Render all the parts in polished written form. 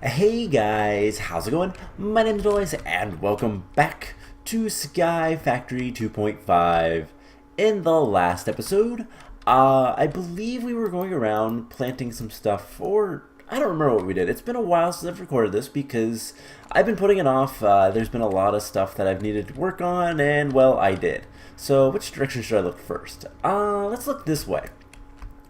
Hey guys, how's it going? My name is Lois and welcome back to Sky Factory 2.5. In the last episode, I believe we were going around planting some stuff, or I don't remember what we did. It's been a while since I've recorded this because I've been putting it off. There's been a lot of stuff that I've needed to work on, and well, I did. So which direction should I look first? Let's look this way.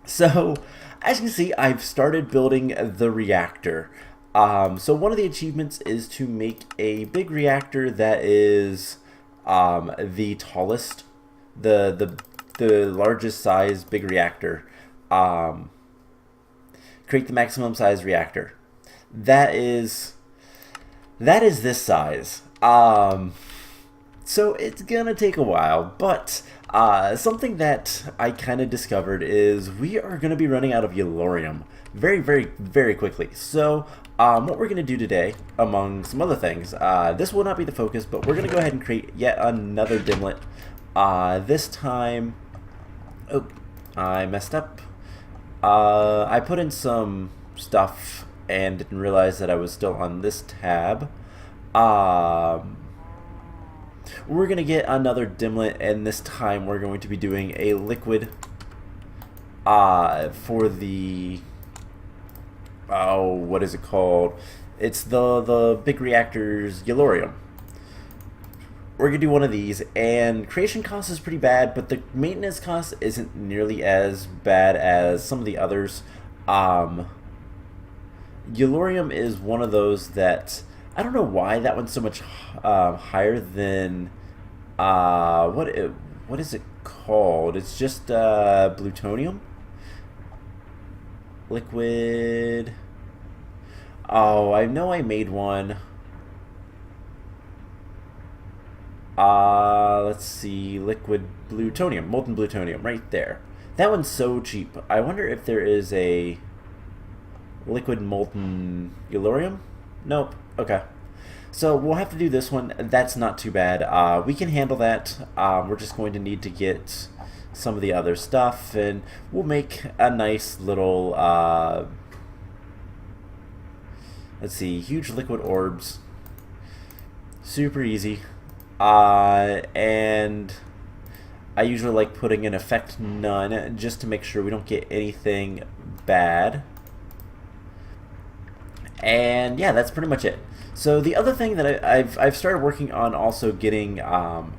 So, as you can see, I've started building the reactor. So one of the achievements is to make a big reactor that is the tallest, the largest size big reactor. Create the maximum size reactor. That is this size. So it's gonna take a while, but something that I kind of discovered is we are gonna be running out of Yellorium very quickly. So what we're gonna do today, among some other things, this will not be the focus, but we're gonna go ahead and create yet another dimlet. This time, oh, I messed up. I put in some stuff and didn't realize that I was still on this tab. We're going to get another dimlet, and this time we're going to be doing a liquid for the... Oh, what is it called? It's the big reactor's Yellorium. We're going to do one of these, and creation cost is pretty bad, but the maintenance cost isn't nearly as bad as some of the others. Yellorium is one of those that... I don't know why that one's so much higher than what is it called? It's just plutonium, liquid. Oh, I know I made one. Let's see, liquid plutonium, molten plutonium, right there. That one's so cheap. I wonder if there is a liquid molten Yellorium. Nope. Okay. So we'll have to do this one. That's not too bad. We can handle that. We're just going to need to get some of the other stuff, and we'll make a nice little, let's see, huge liquid orbs. Super easy. And I usually like putting in effect none just to make sure we don't get anything bad. And yeah, that's pretty much it. So the other thing that I've started working on also getting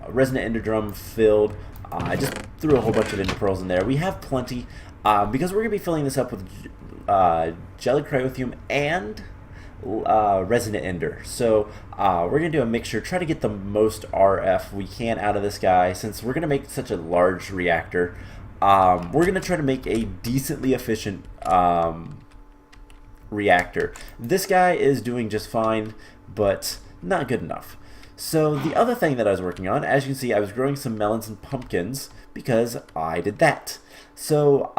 resonant ender drum filled. I just threw a whole bunch of ender pearls in there. We have plenty because we're gonna be filling this up with jelly cryothium and resonant ender. So we're gonna do a mixture, try to get the most RF we can out of this guy since we're gonna make such a large reactor. We're gonna try to make a decently efficient reactor. This guy is doing just fine, but not good enough. So the other thing that I was working on, as you can see, I was growing some melons and pumpkins because I did that. So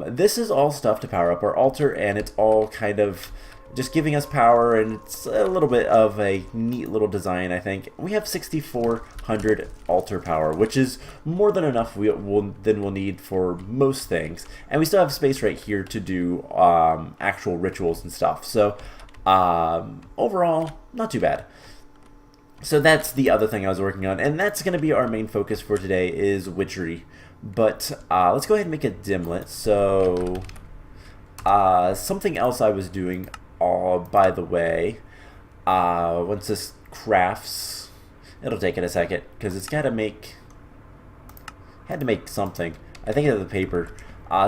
this is all stuff to power up our altar, and it's all kind of just giving us power, and it's a little bit of a neat little design, I think. We have 6,400 altar power, which is more than enough we'll need for most things. And we still have space right here to do actual rituals and stuff. So overall, not too bad. So that's the other thing I was working on, and that's going to be our main focus for today is witchery. But let's go ahead and make a dimlet. So something else I was doing, by the way, once this crafts, it'll take it a second because it's got to make, had to make something. I think of the paper.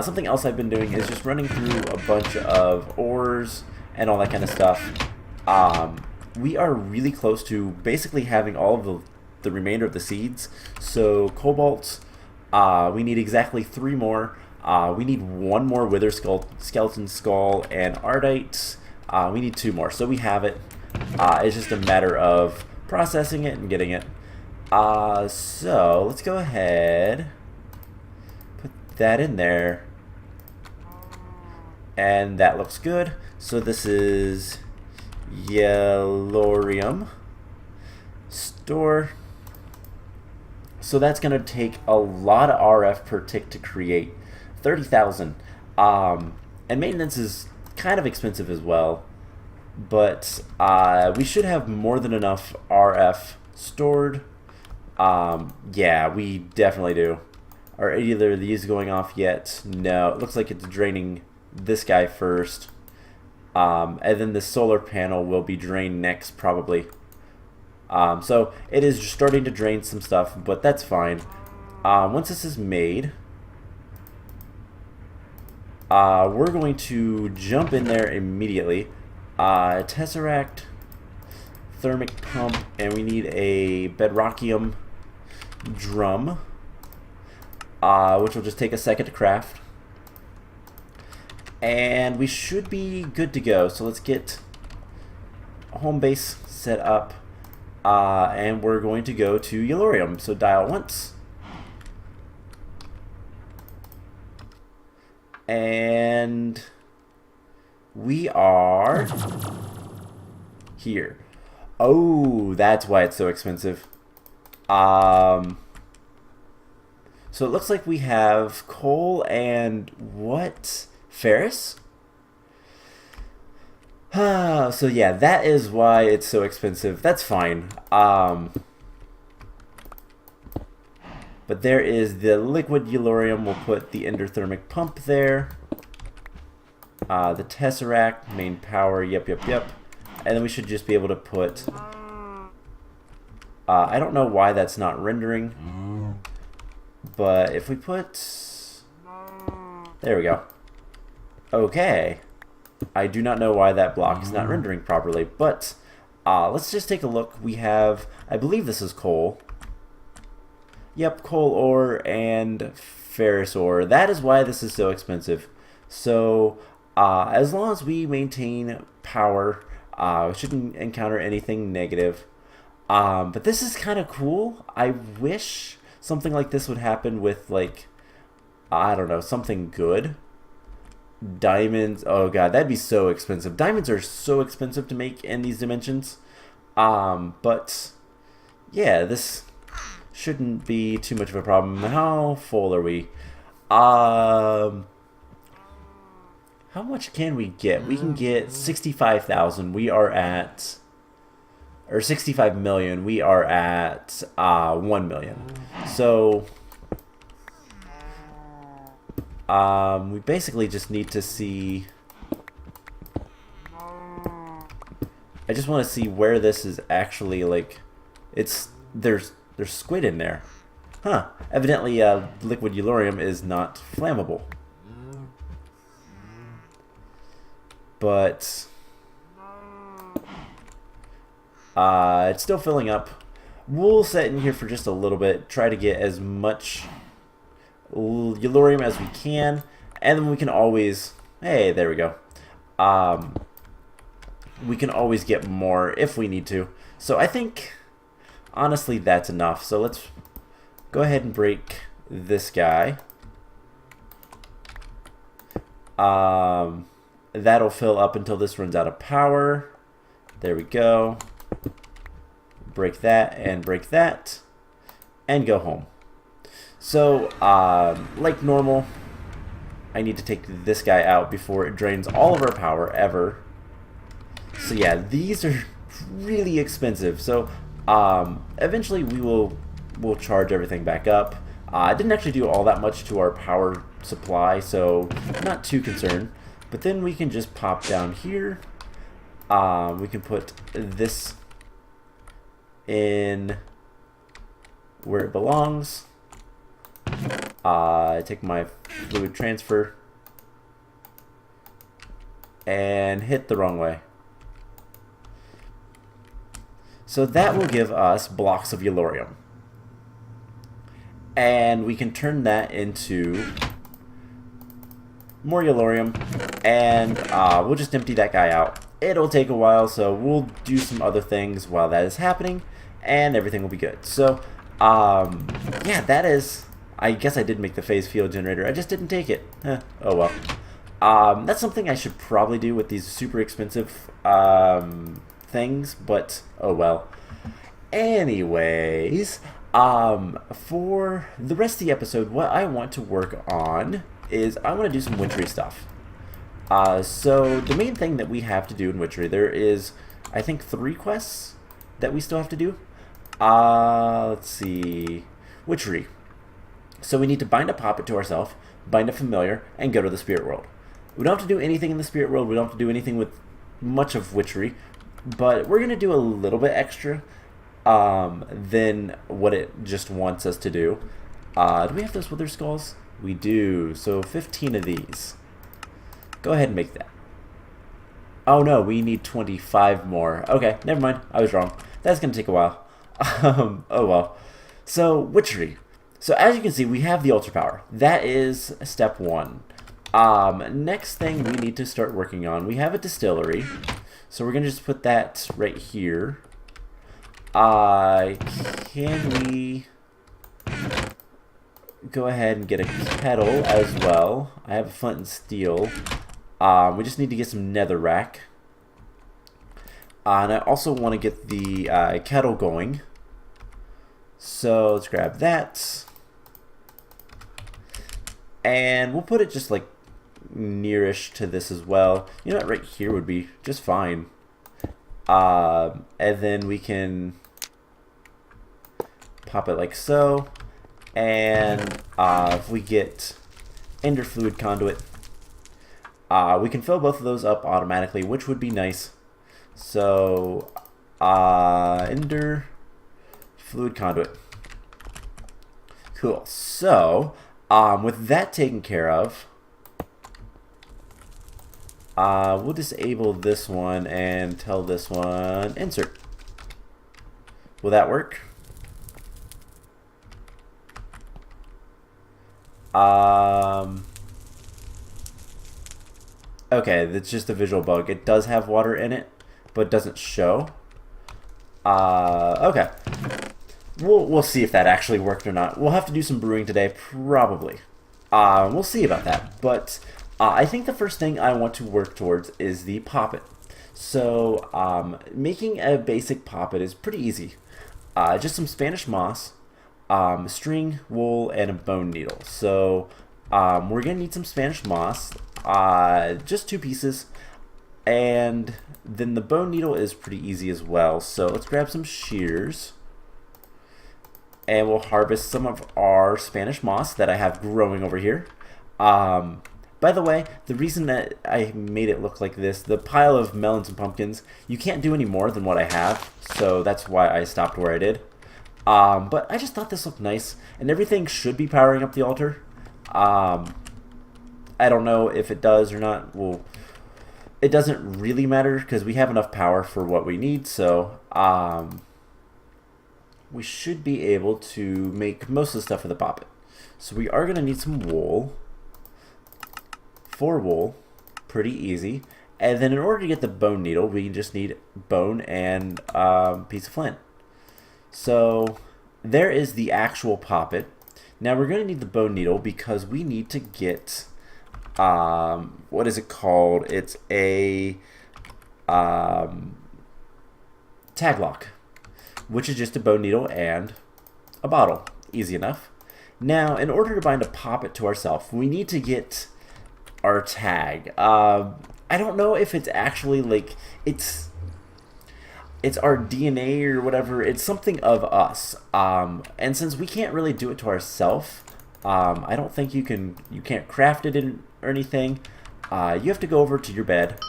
Something else I've been doing is just running through a bunch of ores and all that kind of stuff. We are really close to basically having all of the remainder of the seeds. So cobalt, we need exactly 3 more. We need 1 more wither skeleton skull, and ardite. We need 2 more, so we have it. It's just a matter of processing it and getting it. So let's go ahead, put that in there, and that looks good. So this is Yellorium store. So that's going to take a lot of RF per tick to create. 30,000. And maintenance is kind of expensive as well, but we should have more than enough RF stored. Yeah, we definitely do. Are either of these going off yet? No, it looks like it's draining this guy first. And then the solar panel will be drained next, probably. So it is starting to drain some stuff, but that's fine. Once this is made, we're going to jump in there immediately. Tesseract, thermic pump, and we need a bedrockium drum, which will just take a second to craft. And we should be good to go. So let's get a home base set up. And we're going to go to Yellorium. So dial once. And we are here. Oh, that's why it's so expensive. So it looks like we have coal and what? Ferrous? So yeah, that is why it's so expensive. That's fine. But there is the liquid Yellorium. We'll put the endothermic pump there. The Tesseract, main power, yep. And then we should just be able to put... I don't know why that's not rendering. But if we put... There we go. Okay. I do not know why that block is not rendering properly, but let's just take a look. We have, I believe this is coal. Yep, coal ore and ferrous ore. That is why this is so expensive. So as long as we maintain power, we shouldn't encounter anything negative. But this is kind of cool. I wish something like this would happen with, like, I don't know, something good. Diamonds, oh god, that'd be so expensive. Diamonds are so expensive to make in these dimensions. But yeah, this shouldn't be too much of a problem. How full are we? How much can we get? We can get 65,000. We are at, or 65 million. We are at 1 million. So we basically just need to see... I just want to see where this is actually, like... There's squid in there. Huh. Evidently, liquid Yellorium is not flammable. But... it's still filling up. We'll set in here for just a little bit. Try to get as much Yellorium as we can, and then we can always, hey, there we go. We can always get more if we need to. So I think honestly that's enough. So let's go ahead and break this guy. That'll fill up until this runs out of power. There we go. Break that and break that and go home. So, like normal, I need to take this guy out before it drains all of our power ever. So yeah, these are really expensive. So, eventually we'll charge everything back up. I didn't actually do all that much to our power supply, so I'm not too concerned. But then we can just pop down here. We can put this in where it belongs. I take my fluid transfer and hit the wrong way. So that will give us blocks of Yellorium. And we can turn that into more Yellorium, and we'll just empty that guy out. It'll take a while, so we'll do some other things while that is happening, and everything will be good. So, yeah, that is... I guess I did make the phase field generator. I just didn't take it. Oh well. That's something I should probably do with these super expensive things, but oh well. Anyways, for the rest of the episode, what I want to work on is I want to do some witchery stuff. So the main thing that we have to do in Witchery, there is, I think, 3 quests that we still have to do. Let's see. Witchery. So we need to bind a poppet to ourselves, bind a familiar, and go to the spirit world. We don't have to do anything in the spirit world. We don't have to do anything with much of Witchery, but we're going to do a little bit extra than what it just wants us to do. Do we have those wither skulls? We do. So 15 of these. Go ahead and make that. Oh no, we need 25 more. Okay, never mind. I was wrong. That's going to take a while. Oh well. So, Witchery. So as you can see, we have the altar power. That is step 1. Next thing we need to start working on, we have a distillery. So we're going to just put that right here. Can we go ahead and get a kettle as well? I have a flint and steel. We just need to get some netherrack. And I also want to get the kettle going. So let's grab that. And we'll put it just like nearish to this as well. You know what, right here would be just fine. And then we can pop it like so. And if we get ender fluid conduit, we can fill both of those up automatically, which would be nice. So ender fluid conduit. Cool. So with that taken care of, we'll disable this one and tell this one insert. Will that work? Okay, that's just a visual bug. It does have water in it, but it doesn't show. Okay. We'll see if that actually worked or not. We'll have to do some brewing today, probably. We'll see about that. But I think the first thing I want to work towards is the poppet. So making a basic poppet is pretty easy. Just some Spanish moss, string, wool, and a bone needle. So we're going to need some Spanish moss, just 2 pieces. And then the bone needle is pretty easy as well. So let's grab some shears. And we'll harvest some of our Spanish moss that I have growing over here. By the way, the reason that I made it look like this, the pile of melons and pumpkins, you can't do any more than what I have. So that's why I stopped where I did. But I just thought this looked nice. And everything should be powering up the altar. I don't know if it does or not. Well, it doesn't really matter because we have enough power for what we need. So we should be able to make most of the stuff for the poppet. So we are going to need some wool. 4 wool. Pretty easy. And then in order to get the bone needle, we just need bone and a piece of flint. So there is the actual poppet. Now we're going to need the bone needle because we need to get, what is it called? It's a tag lock, which is just a bone needle and a bottle. Easy enough. Now, in order to bind a poppet to ourselves, we need to get our tag. I don't know if it's actually like, it's our DNA or whatever. It's something of us. And since we can't really do it to ourselves, I don't think you can't craft it in or anything. You have to go over to your bed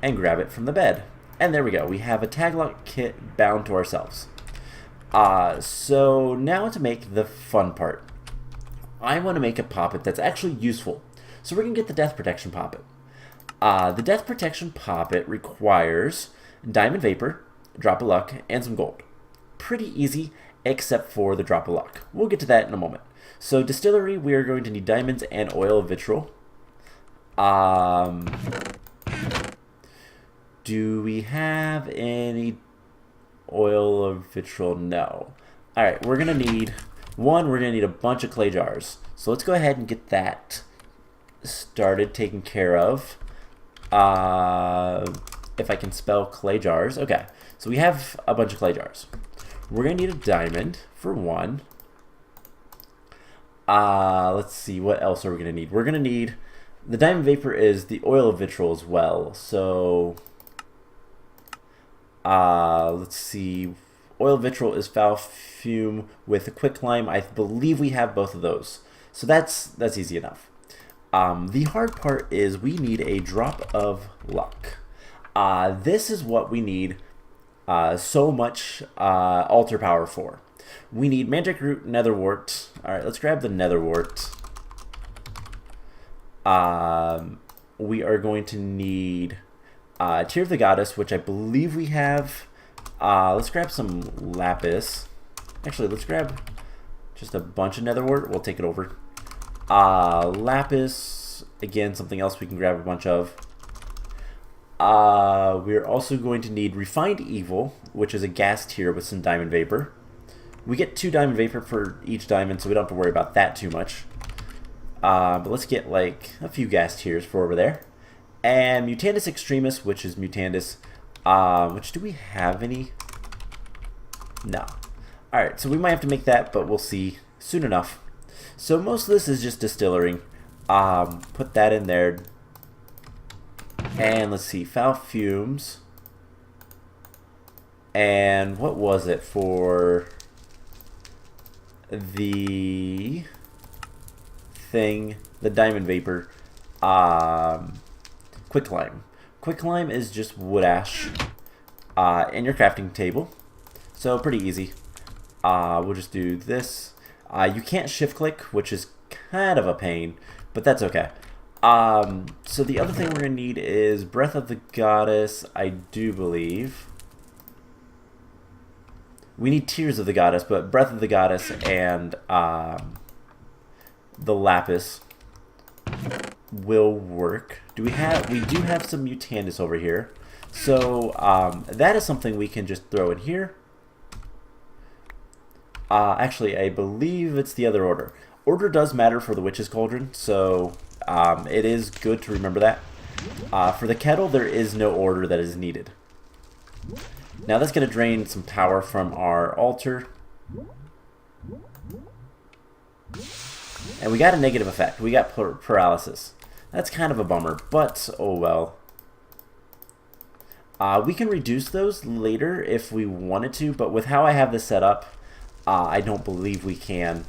and grab it from the bed. And there we go. We have a tag lock kit bound to ourselves. So now to make the fun part. I want to make a poppet that's actually useful. So we're going to get the death protection poppet. The death protection poppet requires diamond vapor, drop of luck, and some gold. Pretty easy, except for the drop of luck. We'll get to that in a moment. So distillery, we are going to need diamonds and oil of vitriol. Do we have any oil of vitriol? No. Alright, we're going to need we're going to need a bunch of clay jars. So let's go ahead and get that started, taken care of. If I can spell clay jars. Okay, so we have a bunch of clay jars. We're going to need a diamond for 1. Let's see, what else are we going to need? We're going to need The diamond vapor is the oil of vitriol as well. So, let's see. Oil of vitriol is foul fume with a quicklime. I believe we have both of those. So that's easy enough. The hard part is we need a drop of luck. This is what we need so much altar power for. We need magic root, netherwort. Alright, let's grab the netherwort. We are going to need Tear of the Goddess, which I believe we have. Let's grab some lapis. Actually, let's grab just a bunch of netherwort. We'll take it over. Lapis, again, something else we can grab a bunch of. We're also going to need Refined Evil, which is a gas tier with some diamond vapor. We get 2 diamond vapor for each diamond, so we don't have to worry about that too much. But let's get like a few gas tiers for over there. And Mutandis Extremis, which is Mutandis. Which, do we have any? No. Alright, so we might have to make that, but we'll see soon enough. So most of this is just distilling. Put that in there. And let's see, foul fumes. And what was it for the thing? The diamond vapor. Quicklime. Quicklime is just wood ash in your crafting table. So pretty easy. We'll just do this. You can't shift click, which is kind of a pain, but that's okay. So the other thing we're going to need is Breath of the Goddess, I do believe. We need Tears of the Goddess, but Breath of the Goddess and the Lapis will work. We do have some Mutandis over here. So that is something we can just throw in here. Actually, I believe it's the other order. Order does matter for the Witch's Cauldron, so it is good to remember that. For the kettle, there is no order that is needed. Now that's going to drain some power from our altar. And we got a negative effect. We got paralysis. That's kind of a bummer, but oh well. We can reduce those later if we wanted to, but with how I have this set up, I don't believe we can.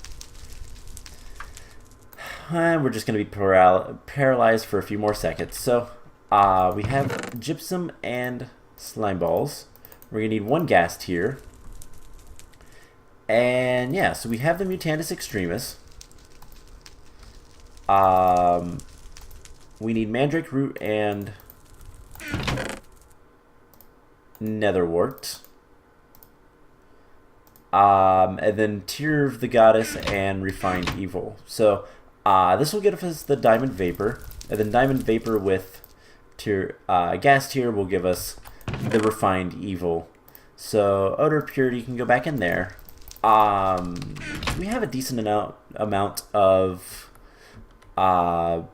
And we're just going to be paralyzed for a few more seconds. So we have gypsum and slime balls. We're going to need 1 gas tier. And yeah, so we have the Mutandis Extremis. We need Mandrake Root and Netherwort. And then Tear of the Goddess and Refined Evil. So this will give us the Diamond Vapor. And then Diamond Vapor with Gas Tier will give us the Refined Evil. So Odor Purity can go back in there. We have a decent amount of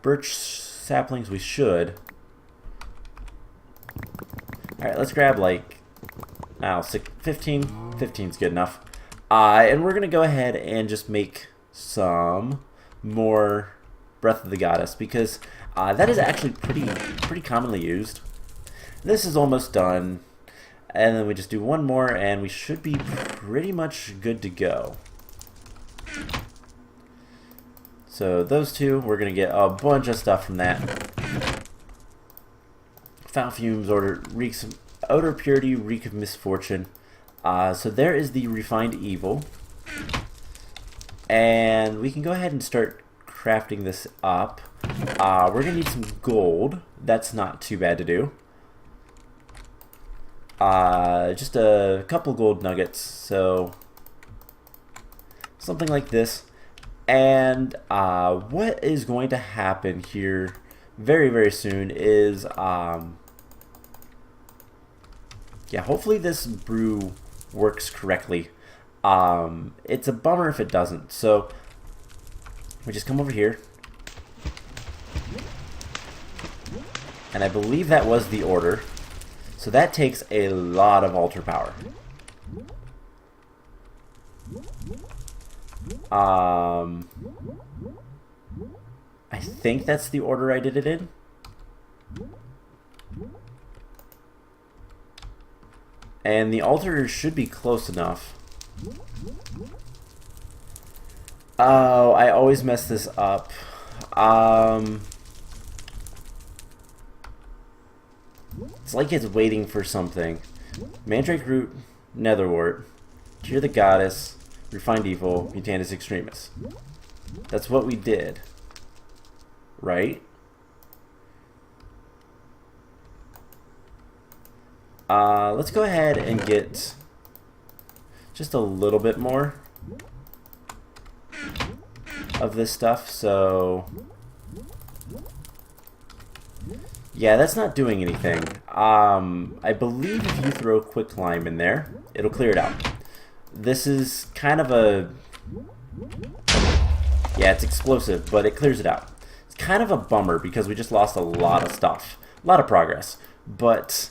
birch saplings. We should. Alright, let's grab like 15. 15's good enough. And we're going to go ahead and just make some more Breath of the Goddess, because that is actually pretty commonly used. This is almost done. And then we just do one more, and we should be pretty much good to go. So those two, we're going to get a bunch of stuff from that. Foul fumes, odor purity, reek of misfortune. So there is the Refined Evil. And we can go ahead and start crafting this up. We're going to need some gold. That's not too bad to do. Just a couple gold nuggets, so something like this. And what is going to happen here very, very soon is, yeah, hopefully this brew works correctly. It's a bummer if it doesn't. So we just come over here. And I believe that was the order. So that takes a lot of altar power. I think that's the order I did it in. And the altar should be close enough. Oh, I always mess this up. It's like it's waiting for something. Mandrake Root, Netherwort, Cheer the Goddess, Refined Evil, Mutantis Extremis. That's what we did. Right? Let's go ahead and get just a little bit more of this stuff. So yeah, that's not doing anything. I believe if you throw Quicklime in there, it'll clear it out. This is kind of a... yeah, it's explosive, but it clears it out. It's kind of a bummer because we just lost a lot of stuff. A lot of progress. But,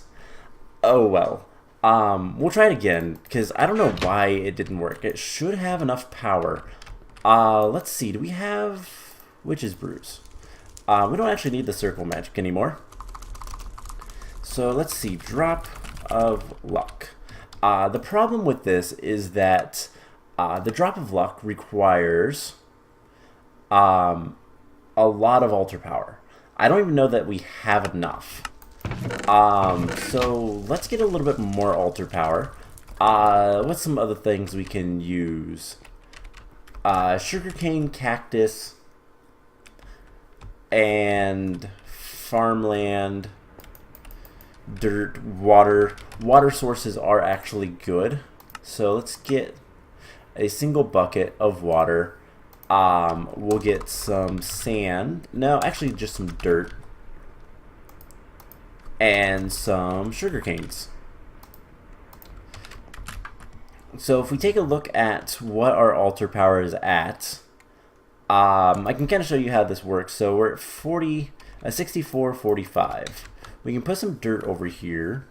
oh well. We'll try it again, because I don't know why it didn't work. It should have enough power. Let's see, do we have Witch's Brews? We don't actually need the circle magic anymore. So let's see, Drop of Luck. The problem with this is that the Drop of Luck requires a lot of altar power. I don't even know that we have enough. So let's get a little bit more altar power. What's some other things we can use? Sugarcane, cactus, and farmland, dirt, water. Water sources are actually good. So let's get a single bucket of water. We'll get some sand. No, actually just some dirt. And some sugar canes. So if we take a look at what our altar power is at, I can kind of show you how this works. So we're at 64, 45. We can put some dirt over here.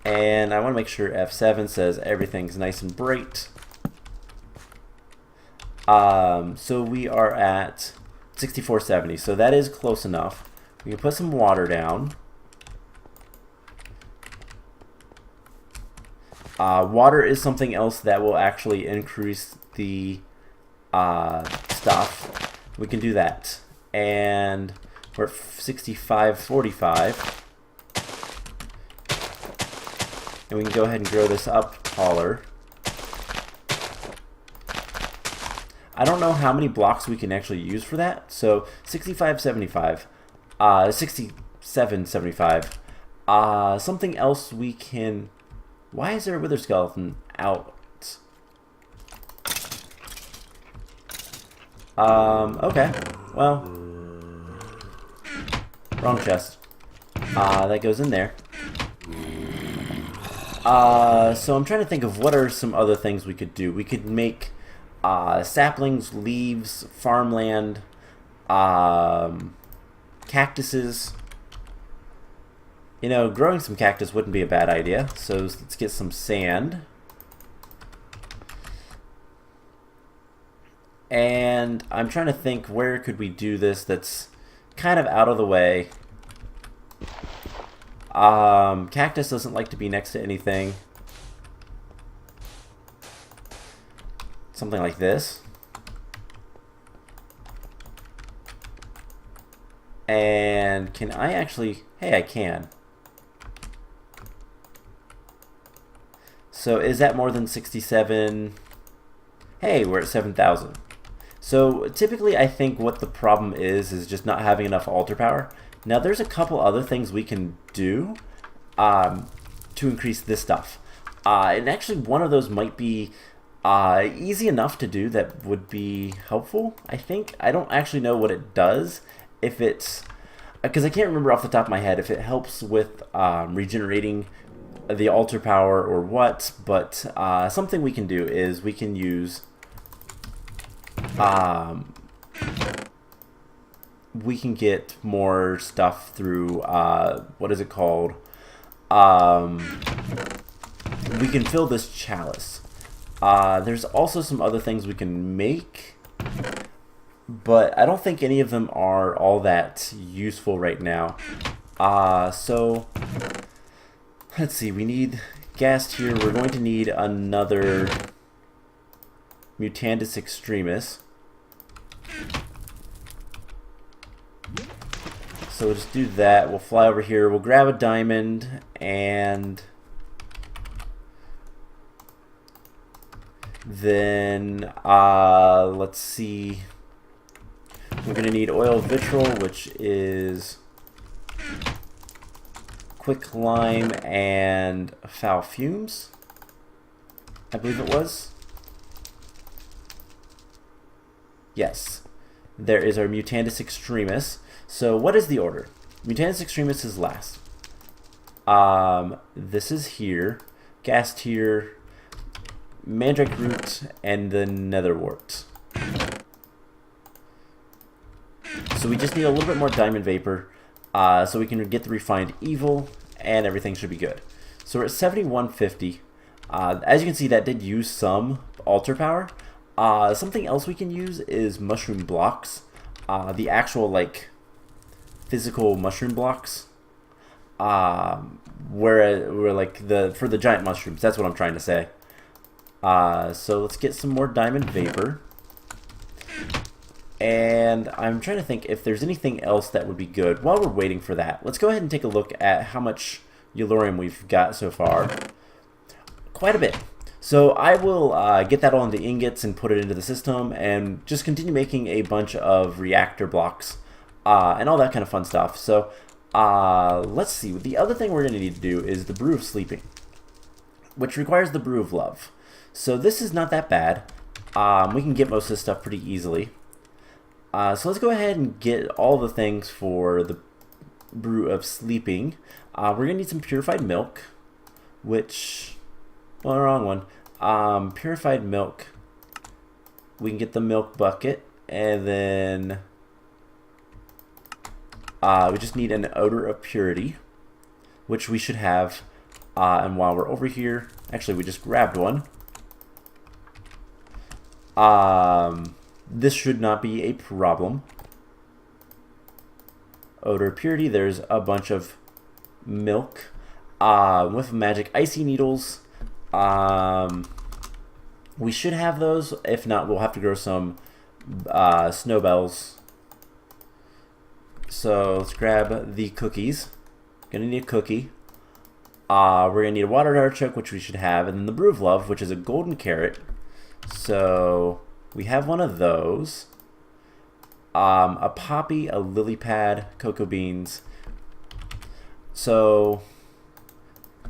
And I want to make sure F7 says everything's nice and bright. So we are at 6470, so that is close enough. We can put some water down. Water is something else that will actually increase the stuff. We can do that. And we're at 6545. And we can go ahead and grow this up taller. I don't know how many blocks we can actually use for that. So 6575, 6775. Something else we can... Why is there a wither skeleton out? Okay. Well, wrong chest. That goes in there. So I'm trying to think of what are some other things we could do. We could make saplings, leaves, farmland, cactuses. You know, growing some cactus wouldn't be a bad idea. So let's get some sand. And I'm trying to think, where could we do this that's kind of out of the way. Cactus doesn't like to be next to anything. Something like this. And can I actually... Hey, I can. So is that more than 67? Hey, we're at 7,000. So typically I think what the problem is just not having enough altar power. Now there's a couple other things we can do to increase this stuff. And actually one of those might be easy enough to do that would be helpful, I think. I don't actually know what it does. If it's... Because I can't remember off the top of my head if it helps with regenerating the altar power or what, but something we can do is we can use... we can get more stuff through, what is it called? We can fill this chalice. There's also some other things we can make, but I don't think any of them are all that useful right now. So let's see, we need gas here. We're going to need another Mutandis Extremis. So we'll just do that. We'll fly over here. We'll grab a diamond and then let's see. We're going to need oil vitriol, which is quick lime and foul fumes, I believe it was. Yes, there is our Mutandis Extremis. So what is the order? Mutandis Extremis is last. This is here. Gas tier, Mandrake Root, and the Netherwort. So we just need a little bit more Diamond Vapor so we can get the Refined Evil, and everything should be good. So we're at 7150. As you can see, that did use some altar power. Something else we can use is mushroom blocks. The actual, like, physical mushroom blocks. Where like for the giant mushrooms. That's what I'm trying to say. So let's get some more Diamond Vapor. And I'm trying to think if there's anything else that would be good. While we're waiting for that, let's go ahead and take a look at how much Yellorium we've got so far. Quite a bit. So I will get that all into ingots and put it into the system and just continue making a bunch of reactor blocks and all that kind of fun stuff. So let's see. The other thing we're going to need to do is the Brew of Sleeping, which requires the Brew of Love. So this is not that bad. We can get most of this stuff pretty easily. So let's go ahead and get all the things for the Brew of Sleeping. We're going to need some purified milk, which, well, wrong one. Purified milk. We can get the milk bucket, and then we just need an odor of purity, which we should have. And while we're over here, actually, we just grabbed one. This should not be a problem. Odor of purity. There's a bunch of milk with magic icy needles. We should have those. If not, we'll have to grow some snowbells. So let's grab the cookies. Gonna need a cookie. We're gonna need a watered artichoke, which we should have, and then the Brew of Love, which is a golden carrot. So we have one of those. A poppy, a lily pad, cocoa beans. So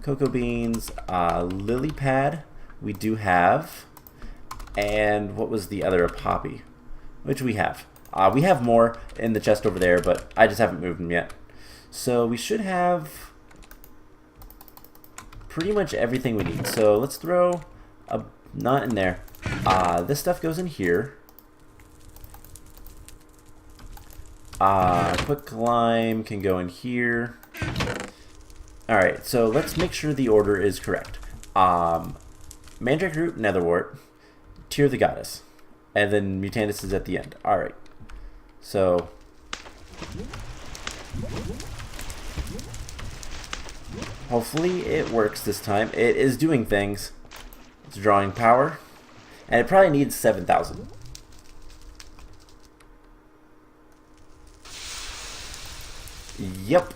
cocoa beans, lily pad, we do have. And what was the other? A poppy, which we have. We have more in the chest over there, but I just haven't moved them yet. So we should have pretty much everything we need. So let's throw a nut in there. This stuff goes in here. Quick lime can go in here. Alright, so let's make sure the order is correct. Mandrake Root, Netherwort, Tear the Goddess, and then Mutandis is at the end. Alright, so hopefully it works this time. It is doing things. It's drawing power, and it probably needs 7,000. Yep.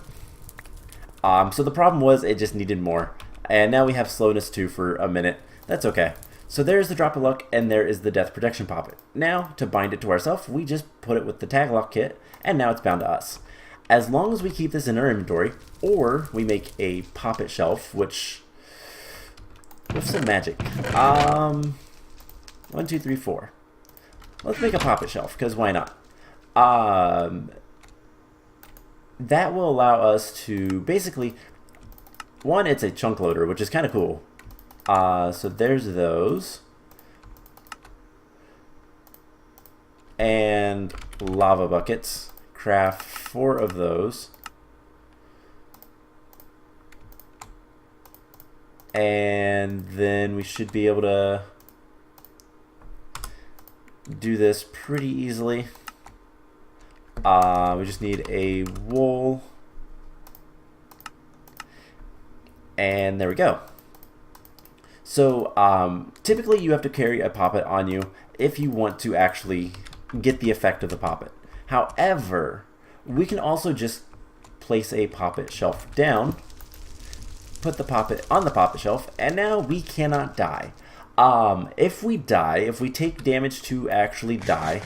So the problem was it just needed more. And now we have slowness 2 for a minute. That's okay. So there's the Drop of Luck, and there is the Death Protection Poppet. Now, to bind it to ourselves, we just put it with the Tag Lock kit, and now it's bound to us. As long as we keep this in our inventory, or we make a poppet shelf, which, with some magic. 1, 2, 3, 4. Let's make a poppet shelf, because why not? That will allow us to basically, one, it's a chunk loader, which is kind of cool. So there's those. And lava buckets. Craft 4 of those. And then we should be able to do this pretty easily. We just need a wool. And there we go. So typically you have to carry a poppet on you if you want to actually get the effect of the poppet. However, we can also just place a poppet shelf down, put the poppet on the poppet shelf, and now we cannot die. If we die, if we take damage to actually die,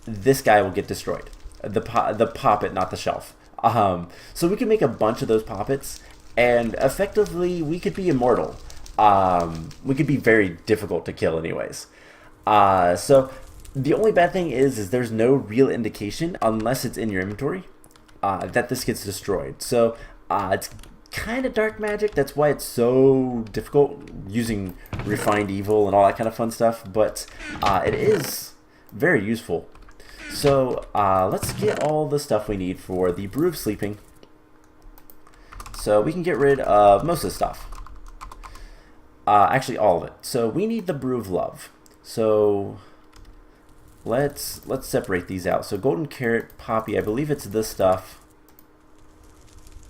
this guy will get destroyed. The poppet, not the shelf. So we can make a bunch of those poppets, and effectively we could be immortal. We could be very difficult to kill anyways. So the only bad thing is there's no real indication, unless it's in your inventory, that this gets destroyed. So it's kind of dark magic. That's why it's so difficult using refined evil and all that kind of fun stuff. But it is very useful. So let's get all the stuff we need for the Brew of Sleeping. So we can get rid of most of the stuff. Actually, all of it. So we need the Brew of Love. So let's separate these out. So golden carrot, poppy. I believe it's this stuff.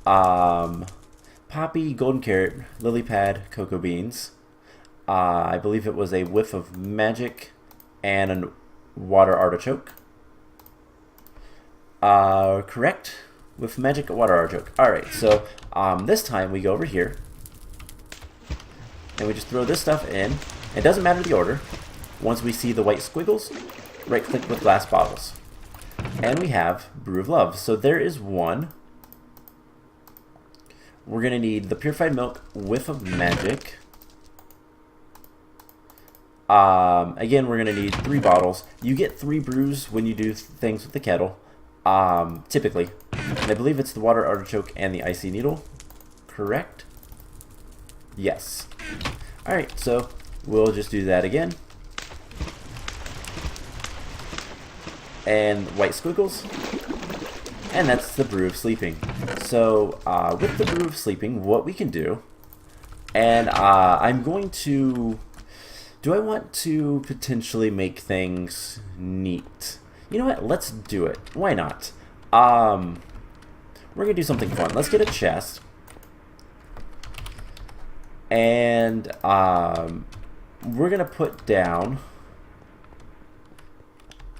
Poppy, golden carrot, lily pad, cocoa beans. I believe it was a whiff of magic and a water artichoke. Correct. With magic, water artichoke. Alright, so this time we go over here and we just throw this stuff in. It doesn't matter the order. Once we see the white squiggles, right click with glass bottles. And we have Brew of Love. So there is one. We're going to need the purified milk, whiff of magic. Again, we're going to need 3 bottles. You get 3 brews when you do things with the kettle. Typically. And I believe it's the water artichoke and the icy needle. Correct? Yes. Alright, so we'll just do that again. And white squiggles. And that's the Brew of Sleeping. So with the Brew of Sleeping, what we can do, and I'm going to, do I want to potentially make things neat? You know what, let's do it. Why not? We're going to do something fun. Let's get a chest. And we're going to put down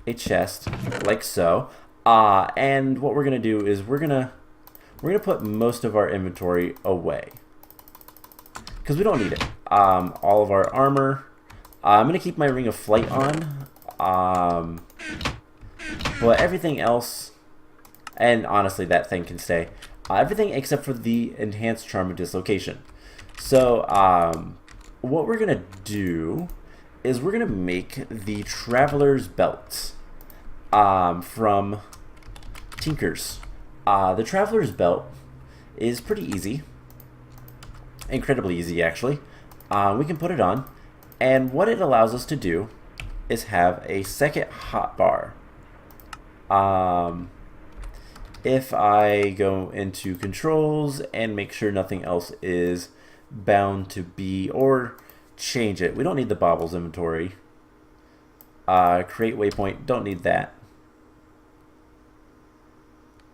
a chest like so. And what we're going to do is we're going to put most of our inventory away, because we don't need it. All of our armor. I'm going to keep my Ring of Flight on. But everything else, and honestly that thing can stay. Everything except for the Enhanced Charm of Dislocation. So what we're going to do is we're going to make the Traveler's Belt from Tinker's. The Traveler's Belt is pretty easy. Incredibly easy, actually. We can put it on, and what it allows us to do is have a second hotbar. If I go into controls and make sure nothing else is bound to be, or change it. We don't need the baubles inventory. Create waypoint, don't need that.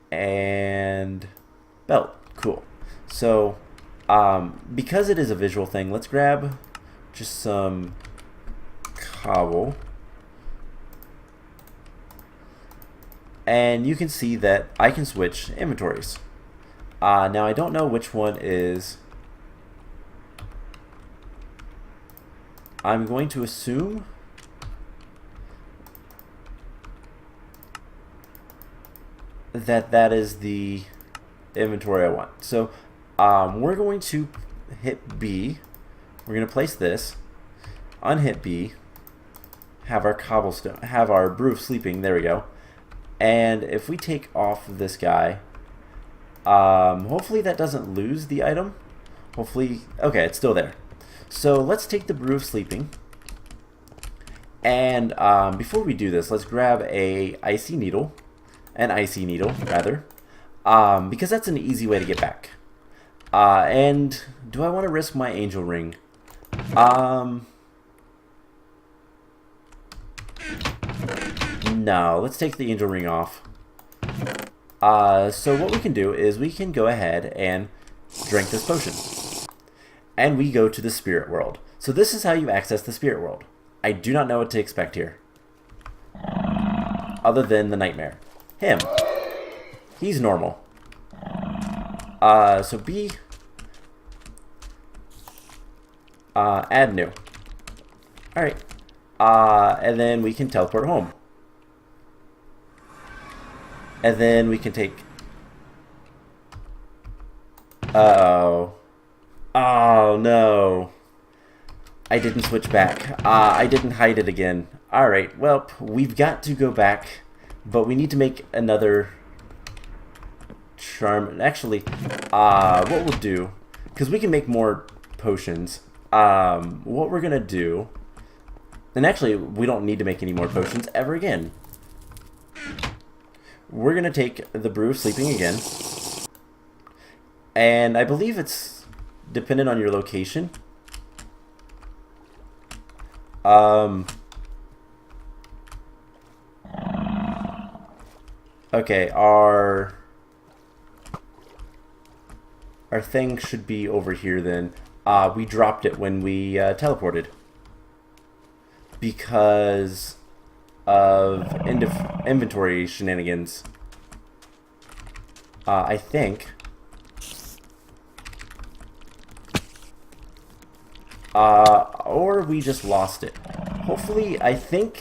And belt, cool. So because it is a visual thing, let's grab just some cobble. And you can see that I can switch inventories. Now I don't know which one is. I'm going to assume that that is the inventory I want. So we're going to hit B. We're going to place this, unhit B, have our cobblestone, have our Brew of Sleeping. There we go. And if we take off this guy, hopefully that doesn't lose the item. Hopefully, okay, it's still there. So let's take the Brew of Sleeping. And before we do this, let's grab an icy needle, rather, because that's an easy way to get back. And do I want to risk my angel ring? No, let's take the angel ring off. So what we can do is we can go ahead and drink this potion. And we go to the spirit world. So this is how you access the spirit world. I do not know what to expect here. Other than the nightmare. Him. He's normal. So B. Add new. Alright. And then we can teleport home. And then we can take... Uh-oh. Oh, no. I didn't switch back. I didn't hide it again. Alright, well, we've got to go back. But we need to make another charm. Actually, what we'll do... Because we can make more potions. What we're going to do... And actually, we don't need to make any more potions ever again. We're going to take the Brew of Sleeping again. And I believe it's dependent on your location. Okay, our thing should be over here then. We dropped it when we teleported. Because of inventory shenanigans. I think. Or we just lost it. Hopefully, I think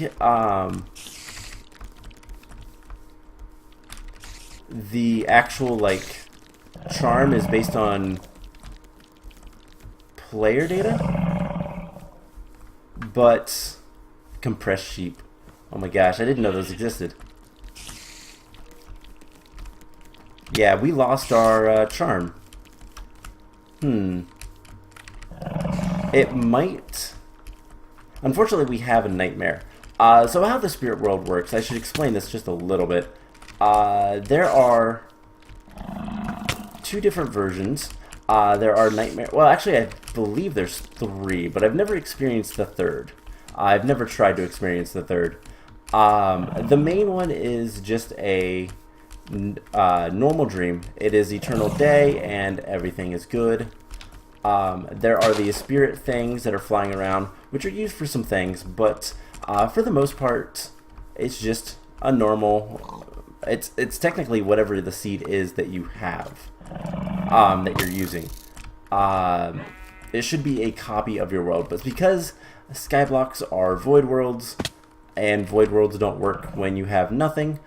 the actual like charm is based on player data, but compressed sheep. Oh my gosh, I didn't know those existed. Yeah, we lost our charm. It might... Unfortunately, we have a nightmare. So how the spirit world works, I should explain this just a little bit. There are two different versions. There are nightmare... Well, actually, I believe there's three, but I've never experienced the third. I've never tried to experience the third. The main one is just a normal dream. It is eternal day, and everything is good. There are the spirit things that are flying around, which are used for some things, but for the most part, it's just a normal... It's technically whatever the seed is that you have, that you're using. It should be a copy of your world, but because Skyblocks are void worlds, and void worlds don't work when you have nothing,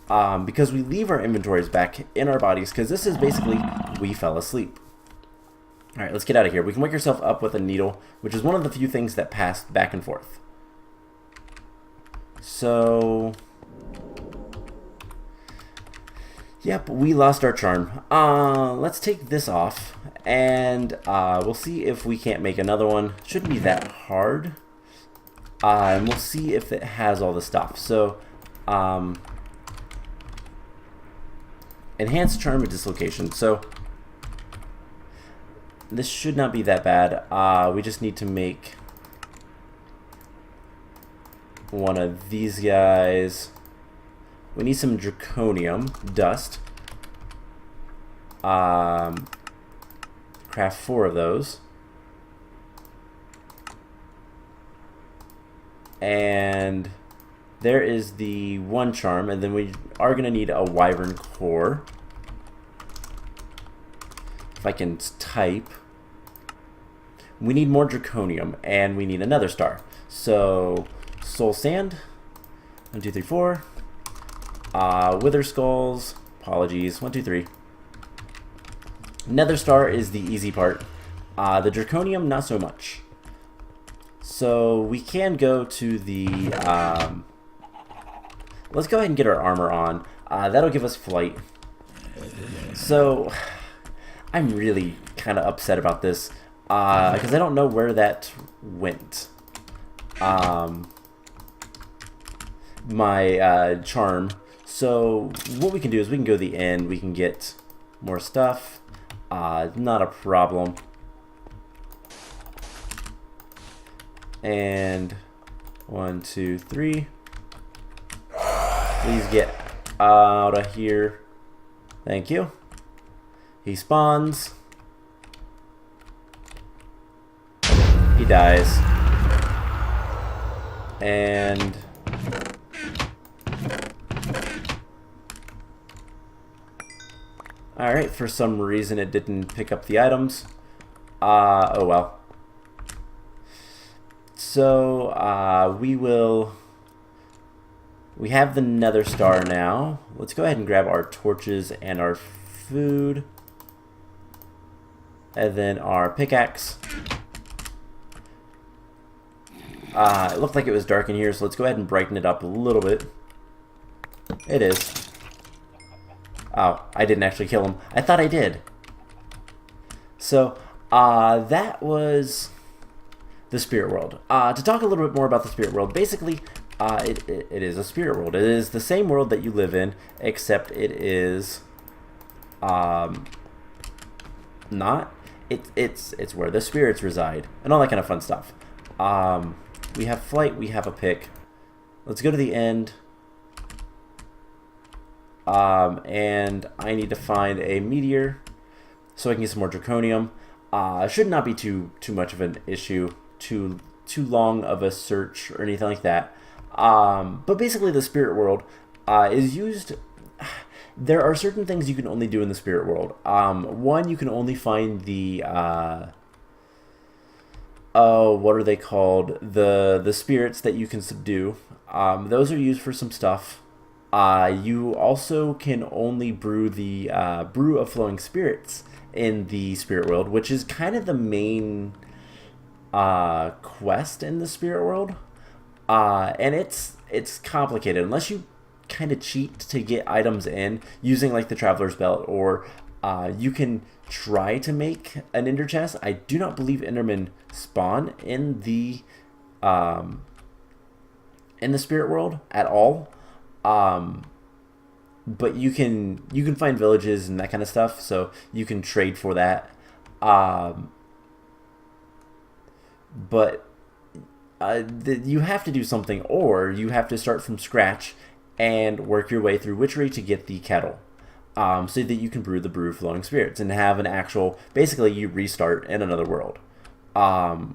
because we leave our inventories back in our bodies, because this is basically we fell asleep. Alright, let's get out of here. We can wake yourself up with a needle, which is one of the few things that pass back and forth. So... Yep, we lost our charm. Let's take this off, and we'll see if we can't make another one. Shouldn't be that hard. And we'll see if it has all the stuff. So, enhanced charm and dislocation. So, this should not be that bad. We just need to make one of these guys. We need some draconium dust. Craft 4 of those. And there is the one charm, and then we are going to need a wyvern core. If I can type. We need more draconium, and we need another star. So, soul sand. 1, 2, 3, 4. Wither skulls. Apologies. 1, 2, 3. Nether star is the easy part. The draconium, not so much. So we can go to the... let's go ahead and get our armor on. That'll give us flight. So I'm really kind of upset about this because I don't know where that went. My charm. So what we can do is we can go to the end. We can get more stuff. Not a problem. And 1, 2, 3. Please get out of here. Thank you. He spawns. He dies. And alright, for some reason it didn't pick up the items. Oh well. So, we have the Nether Star now. Let's go ahead and grab our torches and our food. And then our pickaxe. It looked like it was dark in here, so let's go ahead and brighten it up a little bit. It is. Oh, I didn't actually kill him. I thought I did. So, that was the spirit world. To talk a little bit more about the spirit world, basically, it is a spirit world. It is the same world that you live in, except it is, not. It's where the spirits reside, and all that kind of fun stuff. We have flight, we have a pick. Let's go to the end. And I need to find a meteor so I can get some more draconium. Should not be too much of an issue, too long of a search or anything like that. But basically the spirit world is used. There are certain things you can only do in the spirit world. One, you can only find the what are they called? The spirits that you can subdue. Those are used for some stuff. You also can only brew the brew of flowing spirits in the spirit world, which is kind of the main quest in the spirit world. And it's complicated unless you kind of cheat to get items in using like the Traveler's Belt, or you can try to make an ender chest. I do not believe endermen spawn in the spirit world at all. But you can find villages and that kind of stuff, so you can trade for that. But you have to do something, or you have to start from scratch and work your way through Witchery to get the kettle, so that you can brew the brew of flowing spirits and have an actual, basically you restart in another world. But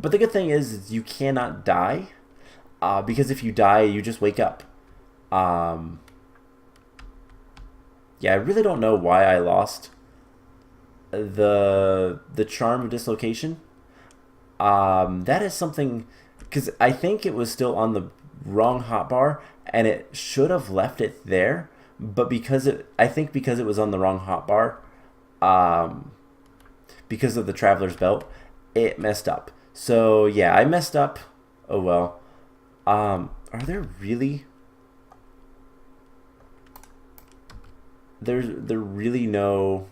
the good thing is you cannot die, because if you die, you just wake up. Yeah, I really don't know why I lost the charm of dislocation. That is something, because I think it was still on the wrong hotbar, and it should have left it there, but I think because it was on the wrong hotbar, because of the Traveler's Belt, it messed up. So yeah, I messed up. Oh well. Are there really? There really no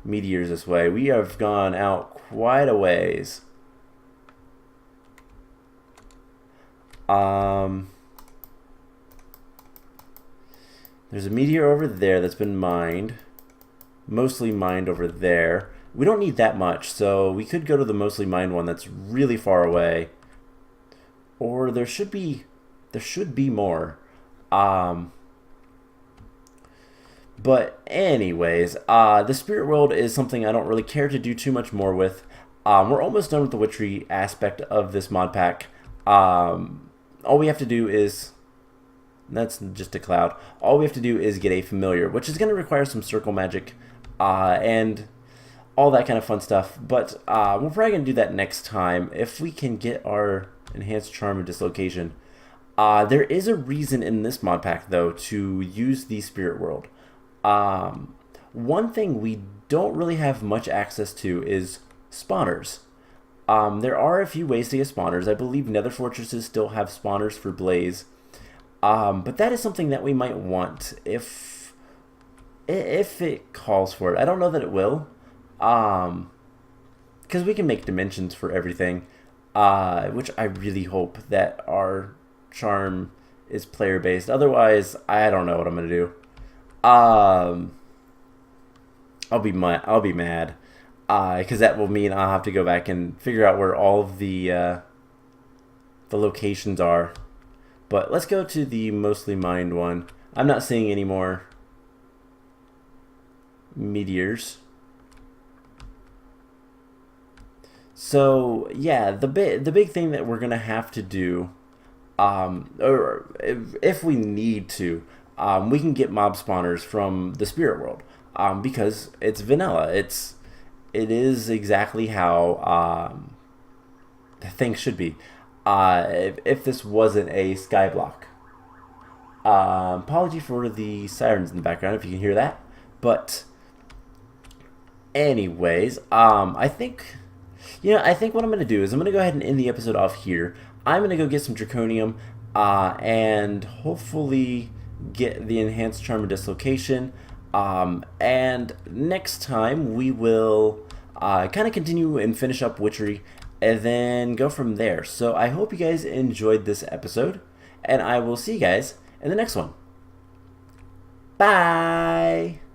meteors this way. We have gone out quite a ways. There's a meteor over there that's been mined. Mostly mined over there. We don't need that much, so we could go to the mostly mined one that's really far away. Or there should be more. But anyways, the spirit world is something I don't really care to do too much more with. We're almost done with the witchery aspect of this mod pack. All we have to do is, that's just a cloud. All we have to do is get a familiar, which is going to require some circle magic, and all that kind of fun stuff. But we're probably going to do that next time if we can get our enhanced charm of dislocation. There is a reason in this mod pack though to use the spirit world. One thing we don't really have much access to is spawners. There are a few ways to get spawners. I believe nether fortresses still have spawners for blaze. But that is something that we might want if it calls for it. I don't know that it will. Because we can make dimensions for everything. Which I really hope that our charm is player based. Otherwise, I don't know what I'm gonna do. I'll be mad, because that will mean I'll have to go back and figure out where all of the locations are. But let's go to the mostly mined one. I'm not seeing any more meteors. So yeah, the big thing that we're gonna have to do, or if we need to, we can get mob spawners from the spirit world, because it's vanilla. It is exactly how things should be. If this wasn't a skyblock. Apology for the sirens in the background if you can hear that. But anyways, I think what I'm going to do is I'm going to go ahead and end the episode off here. I'm going to go get some draconium and hopefully get the enhanced charm of dislocation. And next time we will kind of continue and finish up Witchery and then go from there. So I hope you guys enjoyed this episode, and I will see you guys in the next one. Bye!